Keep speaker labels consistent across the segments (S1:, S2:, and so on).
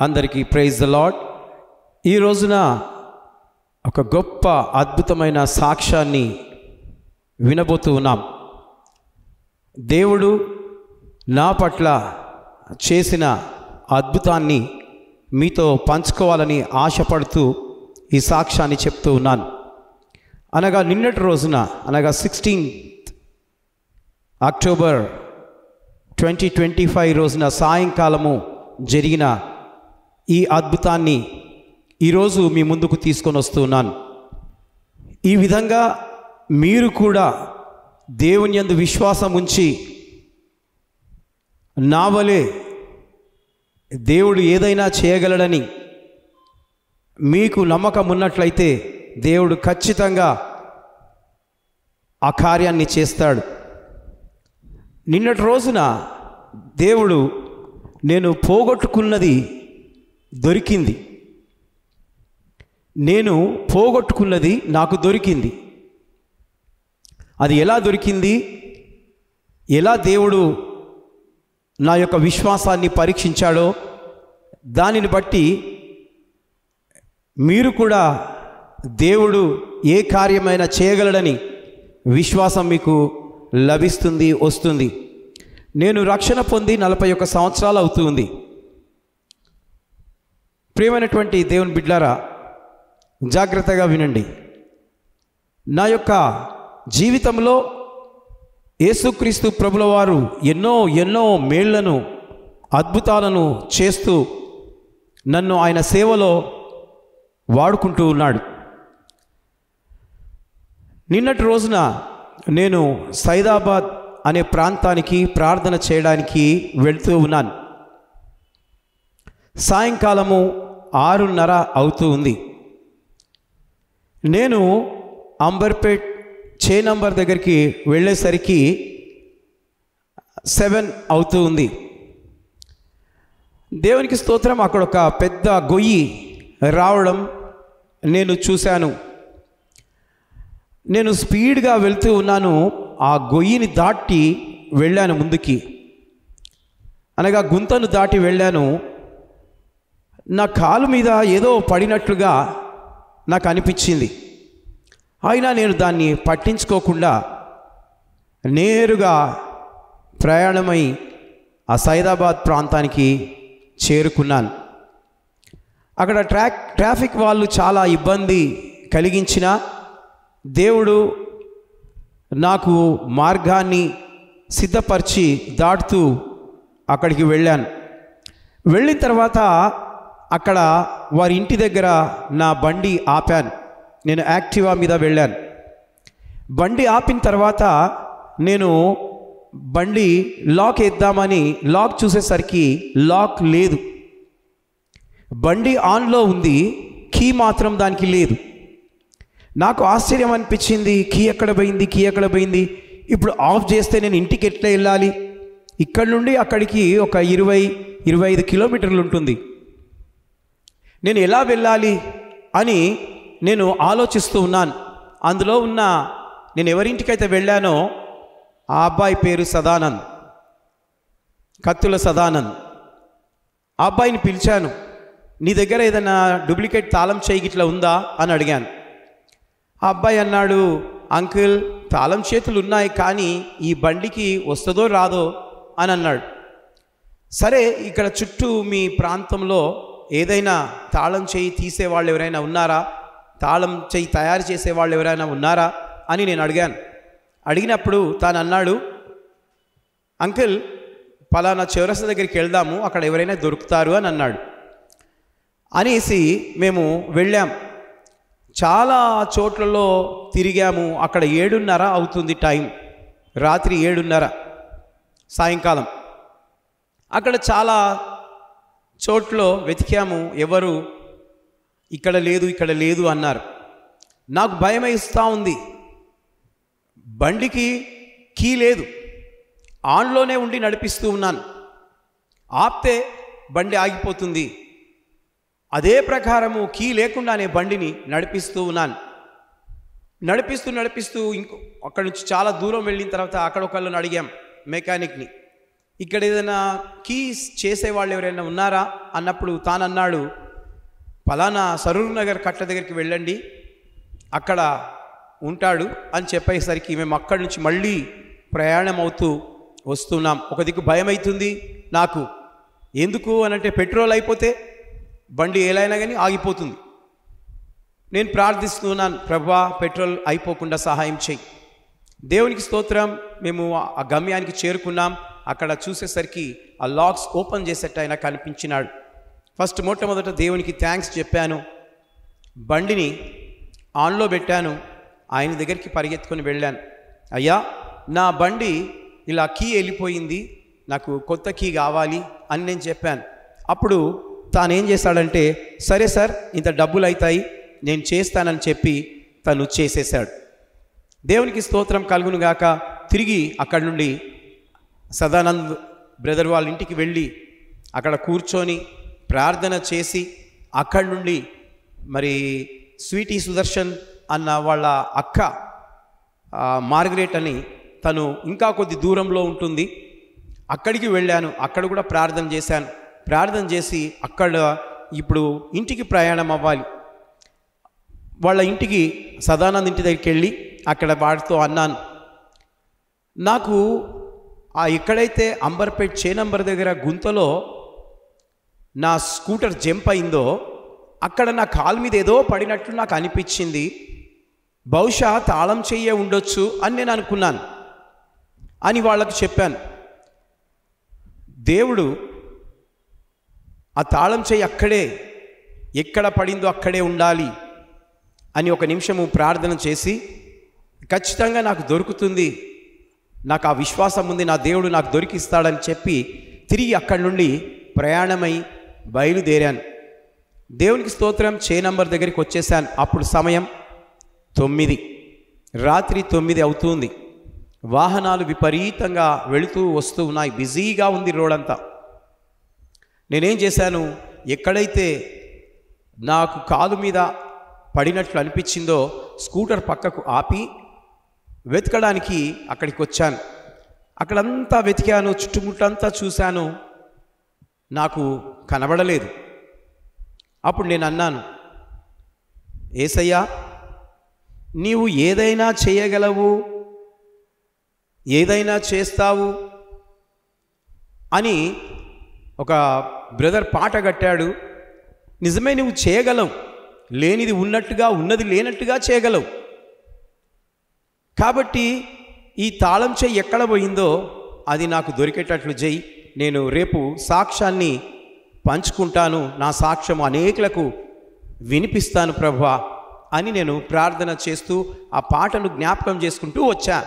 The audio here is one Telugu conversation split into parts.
S1: అందరికీ ప్రైజ్ ద లార్డ్. ఈ రోజున ఒక గొప్ప అద్భుతమైన సాక్ష్యాన్ని వినబోతూ ఉన్నాం. దేవుడు నా పట్ల చేసిన అద్భుతాన్ని మీతో పంచుకోవాలని ఆశపడుతూ ఈ సాక్ష్యాన్ని చెప్తూ ఉన్నాను. అనగా నిన్నటి రోజున, అనగా 16 అక్టోబర్ 2025 రోజున సాయంకాలము జరిగిన ఈ అద్భుతాన్ని ఈరోజు మీ ముందుకు తీసుకొని వస్తున్నాను. ఈ విధంగా మీరు కూడా దేవుని యందు విశ్వాసం ఉంచి నా వలె దేవుడు ఏదైనా చేయగలడని మీకు నమ్మకం ఉన్నట్లయితే దేవుడు ఖచ్చితంగా ఆ కార్యాన్ని చేస్తాడు. నిన్నటి రోజున దేవుడు నేను పోగొట్టుకున్నది దొరికింది, నేను పోగొట్టుకున్నది నాకు దొరికింది. అది ఎలా దొరికింది, ఎలా దేవుడు నా యొక్క విశ్వాసాన్ని పరీక్షించాడో దానిని బట్టి మీరు కూడా దేవుడు ఏ కార్యమైనా చేయగలడని విశ్వాసం మీకు లభిస్తుంది, వస్తుంది. నేను రక్షణ పొంది 41 సంవత్సరాలు అవుతుంది. ప్రియమైనటువంటి దేవుని బిడ్డలారా, జాగ్రత్తగా వినండి. నా యొక్క జీవితంలో యేసుక్రీస్తు ప్రభుల వారు ఎన్నో మేళ్లను, అద్భుతాలను చేస్తూ నన్ను ఆయన సేవలో వాడుకుంటూ ఉన్నాడు. నిన్నటి రోజున నేను సైదాబాద్ అనే ప్రాంతానికి ప్రార్థన చేయడానికి వెళ్తూ ఉన్నాను. సాయంకాలము 6:30 అవుతూ ఉంది. నేను అంబర్పేట్ చే నంబర్ దగ్గరికి వెళ్ళేసరికి 7 అవుతూ ఉంది. దేవునికి స్తోత్రం. అక్కడ ఒక పెద్ద గొయ్యి రావడం నేను చూశాను. నేను స్పీడ్గా వెళ్తూ ఉన్నాను. ఆ గొయ్యిని దాటి వెళ్ళాను ముందుకి, అనగా గుంతను దాటి వెళ్ళాను. నా కాలు మీద ఏదో పడినట్లుగా నాకు అనిపించింది. అయినా నేను దాన్ని పట్టించుకోకుండా నేరుగా ప్రయాణమై ఆ సైదాబాద్ ప్రాంతానికి చేరుకున్నాను. అక్కడ ట్రాఫిక్ వాళ్ళు చాలా ఇబ్బంది కలిగించిన దేవుడు నాకు మార్గాన్ని సిద్ధపరిచి దాటుతూ అక్కడికి వెళ్ళాను. వెళ్ళిన తర్వాత అక్కడ వారి ఇంటి దగ్గర నా బండి ఆపాను. నేను యాక్టివా మీద వెళ్ళాను. బండి ఆపిన తర్వాత నేను బండి లాక్ వేద్దామని లాక్ చూసేసరికి లాక్ లేదు. బండి ఆన్లో ఉంది, కీ మాత్రం దానికి లేదు. నాకు ఆశ్చర్యం అనిపించింది. కీ ఎక్కడ పోయింది? ఇప్పుడు ఆఫ్ చేస్తే నేను ఇంటికి ఎట్లా వెళ్ళాలి? ఇక్కడ నుండి అక్కడికి ఒక 20-25 కిలోమీటర్లు ఉంటుంది. నేను ఎలా వెళ్ళాలి అని నేను ఆలోచిస్తూ ఉన్నాను. అందులో ఉన్న నేను ఎవరింటికైతే వెళ్ళానో ఆ అబ్బాయి పేరు సదానంద్, కత్తుల సదానంద్. ఆ అబ్బాయిని పిలిచాను. నీ దగ్గర ఏదైనా డూప్లికేట్ తాళం చేయి ఇట్లా ఉందా అని అడిగాను. ఆ అబ్బాయి అన్నాడు, అంకుల్ తాళం చేతులు ఉన్నాయి, కానీ ఈ బండికి వస్తుందో రాదో అని అన్నాడు. సరే, ఇక్కడ చుట్టూ మీ ప్రాంతంలో ఏదైనా తాళం చేయి తీసేవాళ్ళు ఎవరైనా ఉన్నారా, తాళం చేయి తయారు చేసేవాళ్ళు ఎవరైనా ఉన్నారా అని నేను అడిగాను. అడిగినప్పుడు తాను అన్నాడు, అంకుల్ పలానా చౌరస్తా దగ్గరికి వెళ్దాము, అక్కడ ఎవరైనా దొరుకుతారు అని అన్నాడు. అనేసి మేము వెళ్ళాం. చాలా చోట్లలో తిరిగాము. అక్కడ 7:30 అవుతుంది టైం, రాత్రి 7:30 సాయంకాలం. అక్కడ చాలా చోట్ల వెతికాము, ఎవరు ఇక్కడ లేదు అన్నారు. నాకు భయం వేస్తూ ఉంది. బండికి కీ లేదు, ఆన్లోనే ఉండి నడిపిస్తూ ఉన్నాను. ఆపితే బండి ఆగిపోతుంది. అదే ప్రకారము కీ లేకుండానే బండిని నడిపిస్తూ ఉన్నాను. నడిపిస్తూ అక్కడి నుంచి చాలా దూరం వెళ్ళిన తర్వాత అక్కడ ఒకళ్ళని అడిగాం, మెకానిక్ని. ఇక్కడ ఏదైనా కీస్ చేసేవాళ్ళు ఎవరైనా ఉన్నారా అన్నప్పుడు తానన్నాడు, పలానా సరూర్ నగర్ కట్ట దగ్గరికి వెళ్ళండి, అక్కడ ఉంటాడు అని చెప్పేసరికి మేము అక్కడి నుంచి మళ్ళీ ప్రయాణం అవుతూ వస్తున్నాం. ఒక దిక్కు భయం అవుతుంది నాకు. ఎందుకు అనంటే పెట్రోల్ అయిపోతే బండి ఏలైనా కానీ ఆగిపోతుంది. నేను ప్రార్థిస్తున్నాను, ప్రభువా పెట్రోల్ అయిపోకుండా సహాయం చేయి. దేవునికి స్తోత్రం. మేము ఆ గమ్యానికి చేరుకున్నాం. అక్కడ చూసేసరికి ఆ లాక్స్ ఓపెన్ చేసేట్టు ఆయన కనిపించినాడు. ఫస్ట్ మొట్టమొదట దేవునికి థ్యాంక్స్ చెప్పాను. బండిని ఆన్లో పెట్టాను. ఆయన దగ్గరికి పరిగెత్తుకొని వెళ్ళాను. అయ్యా, నా బండి ఇలా కీ వెళ్ళిపోయింది, నాకు కొత్త కీ కావాలి అని నేను చెప్పాను. అప్పుడు తాను ఏం చేశాడంటే, సరే సార్, ఇంత డబ్బులు అవుతాయి, నేను చేస్తానని చెప్పి తను చేసేసాడు. దేవునికి స్తోత్రం కలుగును గాక. తిరిగి అక్కడి నుండి సదానంద్ బ్రదర్ వాళ్ళ ఇంటికి వెళ్ళి అక్కడ కూర్చొని ప్రార్థన చేసి అక్కడి నుండి మరి స్వీటీ సుదర్శన్ అన్న వాళ్ళ అక్క మార్గరేట్ అని తను ఇంకా కొద్ది దూరంలో ఉంటుంది, అక్కడికి వెళ్ళాను. అక్కడ కూడా ప్రార్థన చేశాను. ప్రార్థన చేసి అక్కడ ఇప్పుడు ఇంటికి ప్రయాణం అవ్వాలి. వాళ్ళ ఇంటికి సదానంద్ ఇంటి దగ్గరికి వెళ్ళి అక్కడ వాడితో అన్నాను, నాకు ఎక్కడైతే అంబర్పేట్ చేనంబర్ దగ్గర గుంతలో నా స్కూటర్ జంప్ అయిందో అక్కడ నా కాలు మీద ఏదో పడినట్లు నాకు అనిపించింది, బహుశా తాళం చెయ్యే ఉండొచ్చు అని నేను అనుకున్నాను అని వాళ్ళకు చెప్పాను. దేవుడు ఆ తాళం చెయ్యి అక్కడే, ఎక్కడ పడిందో అక్కడే ఉండాలి అని ఒక నిమిషము ప్రార్థన చేసి, ఖచ్చితంగా నాకు దొరుకుతుంది, నాకు ఆ విశ్వాసం ఉంది, నా దేవుడు నాకు దొరికిస్తాడని చెప్పి తిరిగి అక్కడి నుండి ప్రయాణమై బయలుదేరాను. దేవునికి స్తోత్రం. చేనంబర్ దగ్గరికి వచ్చేసాను. అప్పుడు సమయం 9, రాత్రి 9 అవుతుంది. వాహనాలు విపరీతంగా వెళుతూ వస్తూ ఉన్నాయి. బిజీగా ఉంది రోడంతా. నేనేం చేశాను, ఎక్కడైతే నాకు కాలు మీద పడినట్లు అనిపించిందో స్కూటర్ పక్కకు ఆపి వెతకడానికి అక్కడికి వచ్చాను. అక్కడంతా వెతికాను, చుట్టుముట్టంతా చూశాను, నాకు కనబడలేదు. అప్పుడు నేను అన్నాను, యేసయ్యా, నీవు ఏదైనా చేయగలవు, ఏదైనా చేస్తావు అని ఒక బ్రదర్ పాట కట్టాడు. నిజమే, నువ్వు చేయగలవు, లేనిది ఉన్నట్టుగా ఉన్నది లేనట్టుగా చేయగలవు. కాబట్టి ఈ తాళం చెయ్యి ఎక్కడ పోయిందో అది నాకు దొరికేటట్లు చేయి. నేను రేపు సాక్ష్యాన్ని పంచుకుంటాను, నా సాక్ష్యం అనేకులకు వినిపిస్తాను ప్రభువా అని నేను ప్రార్థన చేస్తూ ఆ పాటను జ్ఞాపకం చేసుకుంటూ వచ్చా.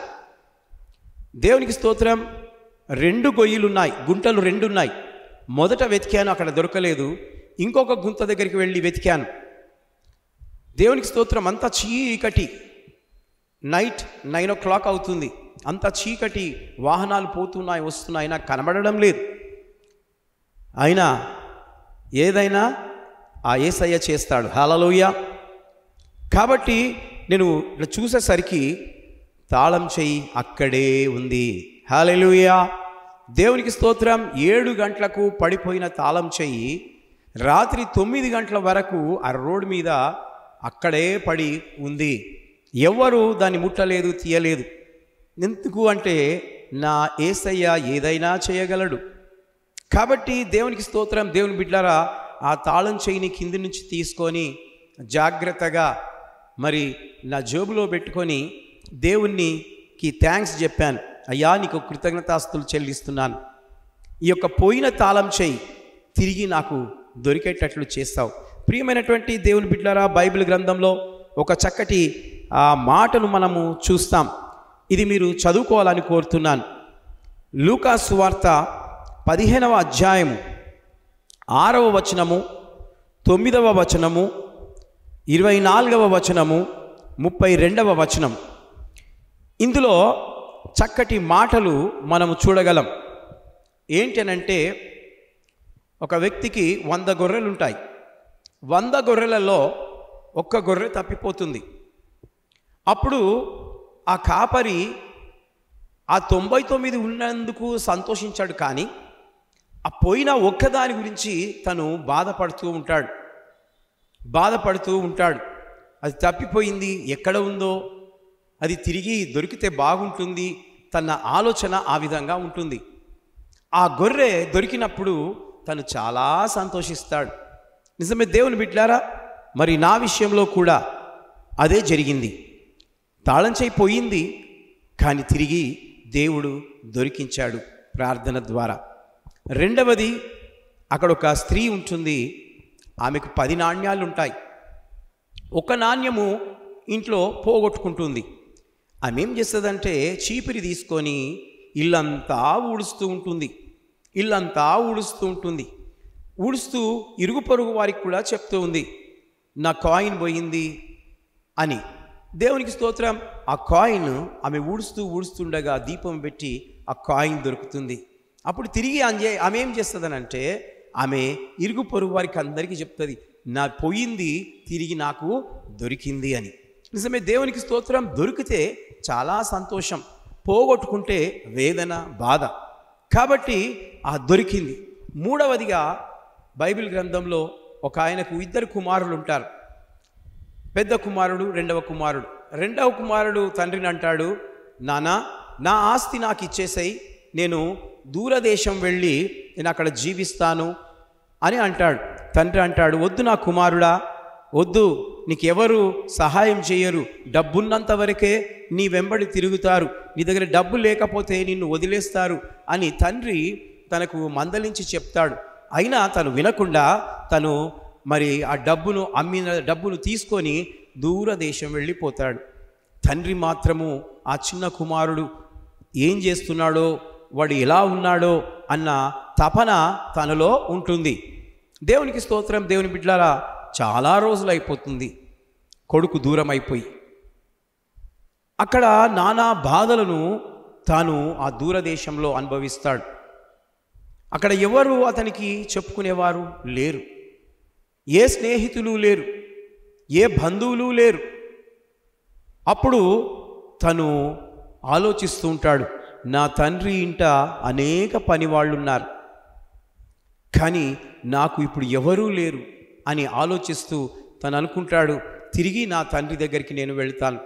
S1: దేవునికి స్తోత్రం. 2 గొయ్యిలున్నాయి, గుంటలు 2 ఉన్నాయి. మొదట వెతికాను, అక్కడ దొరకలేదు. ఇంకొక గుంత దగ్గరికి వెళ్ళి వెతికాను. దేవునికి స్తోత్రం. అంతా చీకటి, నైట్ 9 o'clock అవుతుంది. అంత చీకటి, వాహనాలు పోతున్నాయి వస్తున్నాయి, నాకు కనబడడం లేదు. అయినా ఏదైనా ఆ యేసయ్య చేస్తాడు. హల్లెలూయా. కాబట్టి నేను ఇట్లా చూసేసరికి తాళం చెయ్యి అక్కడే ఉంది. హల్లెలూయా. దేవునికి స్తోత్రం. 7 గంటలకు పడిపోయిన తాళం చెయ్యి రాత్రి 9 గంటల వరకు ఆ రోడ్డు మీద అక్కడే పడి ఉంది. ఎవ్వరూ దాన్ని ముట్టలేదు, తీయలేదు. ఎందుకు అంటే నా యేసయ్య ఏదైనా చేయగలడు. కాబట్టి దేవునికి స్తోత్రం. దేవుని బిడ్డలారా, ఆ తాళం చెయ్యిని కింది నుంచి తీసుకొని జాగ్రత్తగా మరి నా జేబులో పెట్టుకొని దేవునికి థ్యాంక్స్ చెప్పాను. అయ్యా, నీకు కృతజ్ఞతాస్తులు చెల్లిస్తున్నాను, ఈ యొక్క పోయిన తాళం చెయ్యి తిరిగి నాకు దొరికేటట్లు చేస్తావు. ప్రియమైనటువంటి దేవుని బిడ్డలారా, బైబిల్ గ్రంథంలో ఒక చక్కటి మాటను మనము చూస్తాం. ఇది మీరు చదువుకోవాలని కోరుతున్నాను. లూకా సువార్త 15వ అధ్యాయము 6వ వచనము, 9వ వచనము, 24వ వచనము, 32వ వచనం. ఇందులో చక్కటి మాటలు మనము చూడగలం. ఏంటనంటే, ఒక వ్యక్తికి 100 గొర్రెలు ఉంటాయి. 100 గొర్రెలలో 1 గొర్రె తప్పిపోతుంది. అప్పుడు ఆ కాపరి ఆ 99 ఉన్నందుకు సంతోషించాడు, కానీ ఆ పోయిన ఒక్కదాని గురించి తను బాధపడుతూ ఉంటాడు. అది తప్పిపోయింది, ఎక్కడ ఉందో, అది తిరిగి దొరికితే బాగుంటుంది. తన ఆలోచన ఆ విధంగా ఉంటుంది. ఆ గొర్రె దొరికినప్పుడు తను చాలా సంతోషిస్తాడు. నిజమే దేవుని బిడ్డలారా, మరి నా విషయంలో కూడా అదే జరిగింది. తాళం చెయ్యి పోయింది, కానీ తిరిగి దేవుడు దొరికించాడు ప్రార్థన ద్వారా. రెండవది, అక్కడ ఒక స్త్రీ ఉంటుంది. ఆమెకు 10 నాణ్యాలు ఉంటాయి. ఒక నాణ్యము ఇంట్లో పోగొట్టుకుంటుంది. ఆమె ఏం చేస్తుందంటే చీపిరి తీసుకొని ఇల్లంతా ఊడుస్తూ ఉంటుంది. ఊడుస్తూ ఇరుగు పొరుగు వారికి కూడా చెప్తూ ఉంది, నా కాయిన్ పోయింది అని. దేవునికి స్తోత్రం. ఆ కాయిన్ ఆమె ఊడుస్తుండగా దీపం పెట్టి ఆ కాయిన్ దొరుకుతుంది. అప్పుడు తిరిగి ఆమె ఏం చేస్తుందనంటే ఆమె ఇరుగు పొరుగు వారికి అందరికీ చెప్తుంది, నా పోయింది తిరిగి నాకు దొరికింది అని. నిజమే దేవునికి స్తోత్రం. దొరికితే చాలా సంతోషం, పోగొట్టుకుంటే వేదన, బాధ. కాబట్టి ఆ దొరికింది. మూడవదిగా బైబిల్ గ్రంథంలో ఒక ఆయనకు 2 కుమారులు ఉంటారు. పెద్ద కుమారుడు, రెండవ కుమారుడు తండ్రిని అంటాడు, నానా, నా ఆస్తి నాకు ఇచ్చేసేయి, నేను దూరదేశం వెళ్ళి నేను అక్కడ జీవిస్తాను అని అంటాడు. తండ్రి అంటాడు, వద్దు నా కుమారుడా, వద్దు, నీకెవరు సహాయం చేయరు, డబ్బున్నంత వరకే నీ వెంబడి తిరుగుతారు, నీ దగ్గర డబ్బు లేకపోతే నిన్ను వదిలేస్తారు అని తండ్రి తనకు మందలించి చెప్తాడు. అయినా తను వినకుండా తను మరి ఆ అమ్మిన డబ్బును తీసుకొని దూరదేశం వెళ్ళిపోతాడు. తండ్రి మాత్రము ఆ చిన్న కుమారుడు ఏం చేస్తున్నాడో, వాడు ఎలా ఉన్నాడో అన్న తపన తనలో ఉంటుంది. దేవునికి స్తోత్రం. దేవుని బిడ్డలారా, చాలా రోజులు అయిపోతుంది కొడుకు దూరం అయిపోయి. అక్కడ నానా బాధలను తాను ఆ దూరదేశంలో అనుభవిస్తాడు. అక్కడ ఎవరు అతనికి చెప్పుకునేవారు లేరు, ఏ స్నేహితులు లేరు, ఏ బంధువులు లేరు. అప్పుడు తను ఆలోచిస్తూ ఉంటాడు, నా తండ్రి ఇంట అనేక పనివాళ్ళు ఉన్నారు, కానీ నాకు ఇప్పుడు ఎవరూ లేరు అని ఆలోచిస్తూ తను అనుకుంటాడు, తిరిగి నా తండ్రి దగ్గరికి నేను వెళ్తాను,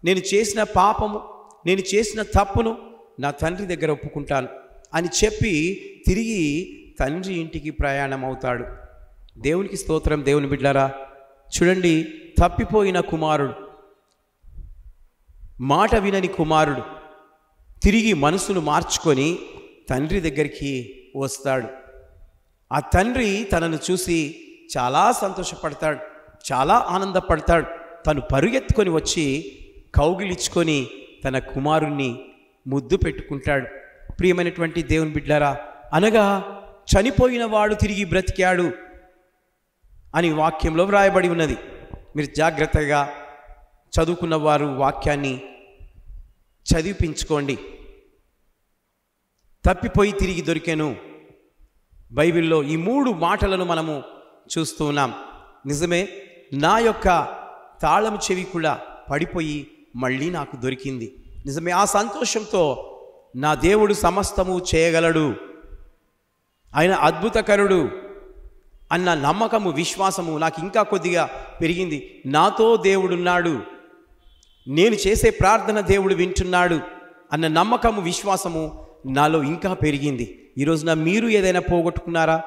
S1: నేను చేసిన పాపము, నేను చేసిన తప్పును నా తండ్రి దగ్గర ఒప్పుకుంటాను అని చెప్పి తిరిగి తండ్రి ఇంటికి ప్రయాణం అవుతాడు. దేవునికి స్తోత్రం. దేవుని బిడ్డలారా, చూడండి, తప్పిపోయిన కుమారుడు, మాట వినని కుమారుడు తిరిగి మనసును మార్చుకొని తండ్రి దగ్గరికి వస్తాడు. ఆ తండ్రి తనను చూసి చాలా సంతోషపడతాడు, చాలా ఆనందపడతాడు. తను పరుగెత్తుకొని వచ్చి కౌగిలించుకొని తన కుమారుణ్ణి ముద్దు పెట్టుకుంటాడు. ప్రియమైనటువంటి దేవుని బిడ్డలారా, అనగా చనిపోయిన వాడు తిరిగి బ్రతికాడు అని వాక్యంలో వ్రాయబడి ఉన్నది. మీరు జాగ్రత్తగా చదువుకున్న వారు వాక్యాన్ని చదివిపించుకోండి. తప్పిపోయి తిరిగి దొరికెను. బైబిల్లో ఈ 3 మాటలను మనము చూస్తూ ఉన్నాం. నిజమే, నా యొక్క తాళం చెవి కూడా పడిపోయి మళ్ళీ నాకు దొరికింది. నిజమే, ఆ సంతోషంతో నా దేవుడు సమస్తము చేయగలడు, ఆయన అద్భుతకరుడు అన్న నమ్మకము, విశ్వాసము నాకు ఇంకా కొద్దిగా పెరిగింది. నాతో దేవుడున్నాడు, నేను చేసే ప్రార్థన దేవుడు వింటున్నాడు అన్న నమ్మకము, విశ్వాసము నాలో ఇంకా పెరిగింది. ఈరోజున మీరు ఏదైనా పోగొట్టుకున్నారా?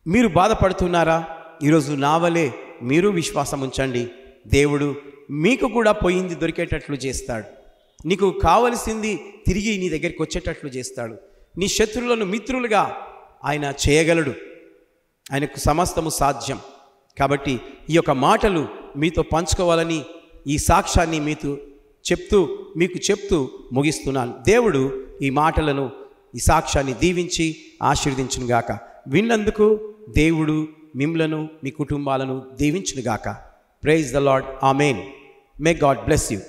S1: మీరు బాధపడుతున్నారా? ఈరోజు నా వలే మీరు విశ్వాసం ఉంచండి. దేవుడు మీకు కూడా పోయింది దొరికేటట్లు చేస్తాడు. నీకు కావలసింది తిరిగి నీ దగ్గరికి వచ్చేటట్లు చేస్తాడు. నీ శత్రువులను మిత్రులుగా ఆయన చేయగలడు. ఆయనకు సమస్తము సాధ్యం. కాబట్టి ఈ యొక్క మాటలు మీతో పంచుకోవాలని ఈ సాక్ష్యాన్ని మీకు చెప్తూ ముగిస్తున్నాను. దేవుడు ఈ మాటలను, ఈ సాక్ష్యాన్ని దీవించి ఆశీర్వదించునుగాక. విన్నందుకు దేవుడు మిమ్లను, మీ కుటుంబాలను దీవించునుగాక. Praise the Lord. Amen. May God bless you.